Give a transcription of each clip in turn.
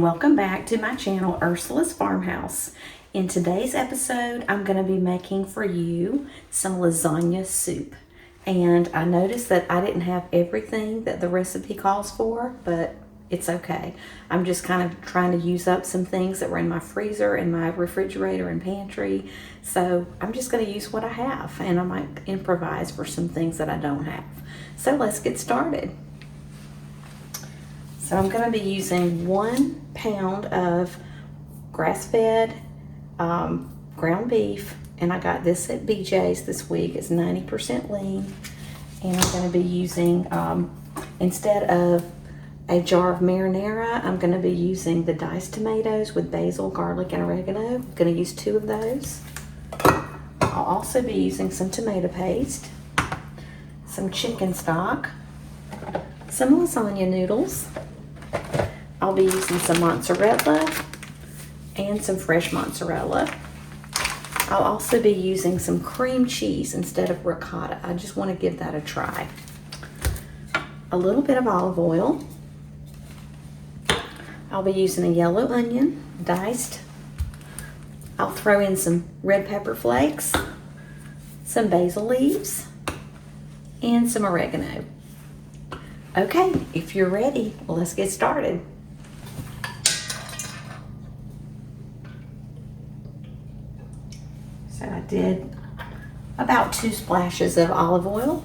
welcome back to my channel, Ursula's Farmhouse. In today's episode, I'm going to be making for you some lasagna soup. And I noticed that I didn't have everything that the recipe calls for, but it's okay. I'm just kind of trying to use up some things that were in my freezer and my refrigerator and pantry. So I'm just going to use what I have, and I might improvise for some things that I don't have. So let's get started. So I'm going to be using 1 pound of grass-fed ground beef, and I got this at BJ's this week. It's 90% lean, and I'm going to be using, instead of a jar of marinara, I'm going to be using the diced tomatoes with basil, garlic, and oregano. I'm going to use 2 of those. I'll also be using some tomato paste, some chicken stock, some lasagna noodles. I'll be using some mozzarella and some fresh mozzarella. I'll also be using some cream cheese instead of ricotta. I just want to give that a try. A little bit of olive oil. I'll be using a yellow onion, diced. I'll throw in some red pepper flakes, some basil leaves, and some oregano. Okay, if you're ready, let's get started. So I did about 2 splashes of olive oil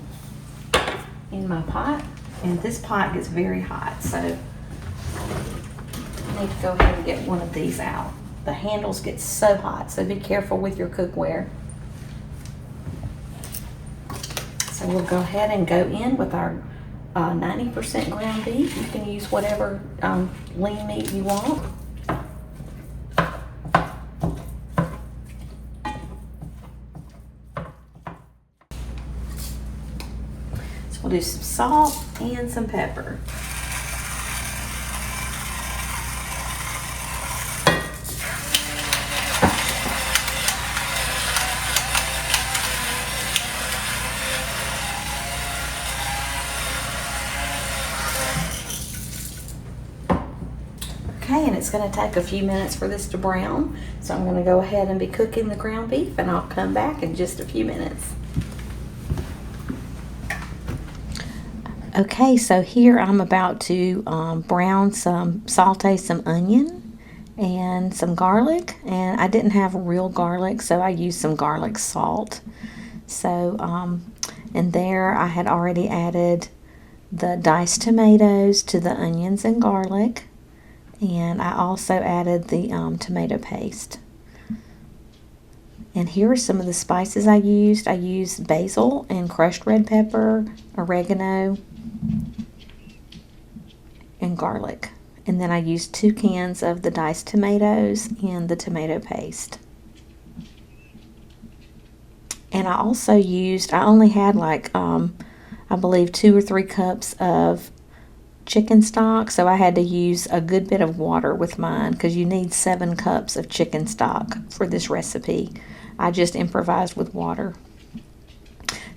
in my pot, and this pot gets very hot, so I need to go ahead and get one of these out. The handles get so hot, so be careful with your cookware. So we'll go ahead and go in with our 90% ground beef. You can use whatever lean meat you want. So we'll do some salt and some pepper. Okay, and it's going to take a few minutes for this to brown, so I'm going to go ahead and be cooking the ground beef, and I'll come back in just a few minutes. Okay, so here I'm about to saute some onion and some garlic, and I didn't have real garlic, so I used some garlic salt. So, and there I had already added the diced tomatoes to the onions and garlic. And I also added the tomato paste. And here are some of the spices I used. I used basil and crushed red pepper, oregano, and garlic. And then I used 2 cans of the diced tomatoes and the tomato paste. And I also used, I only had like, I believe 2 or 3 cups of chicken stock, so I had to use a good bit of water with mine because you need 7 cups of chicken stock for this recipe. I just improvised with water.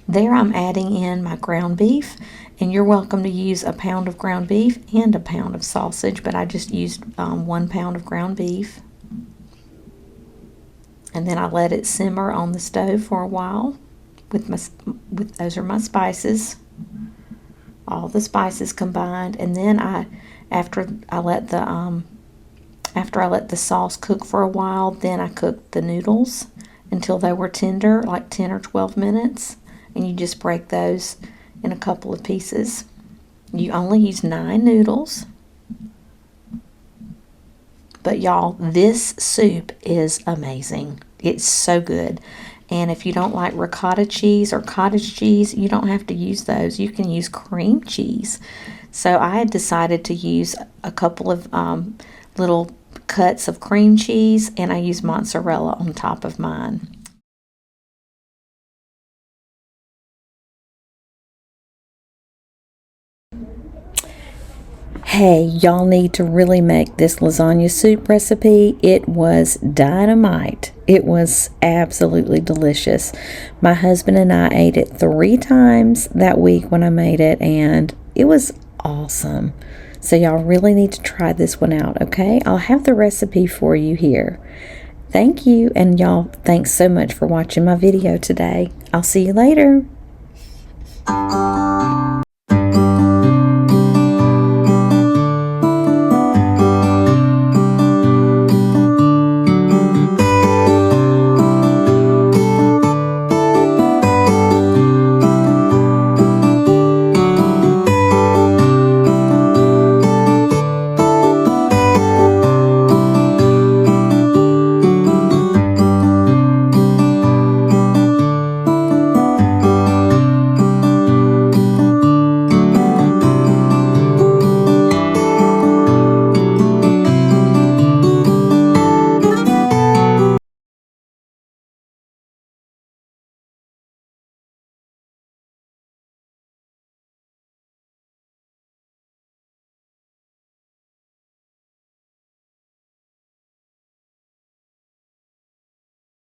There I'm adding in my ground beef, and you're welcome to use a pound of ground beef and a pound of sausage, but I just used 1 pound of ground beef. And then I let it simmer on the stove for a while those are my spices. All the spices combined, and then after I let the sauce cook for a while, then I cooked the noodles until they were tender, like 10 or 12 minutes, and you just break those in a couple of pieces. You only use 9 noodles, but y'all, this soup is amazing. It's so good. And if you don't like ricotta cheese or cottage cheese, you don't have to use those. You can use cream cheese. So I had decided to use a couple of little cuts of cream cheese, and I used mozzarella on top of mine. Hey, y'all need to really make this lasagna soup recipe. It was dynamite. It was absolutely delicious. My husband and I ate it 3 times that week when I made it, and it was awesome. So y'all really need to try this one out, okay? I'll have the recipe for you here. Thank you, and y'all, thanks so much for watching my video today. I'll see you later.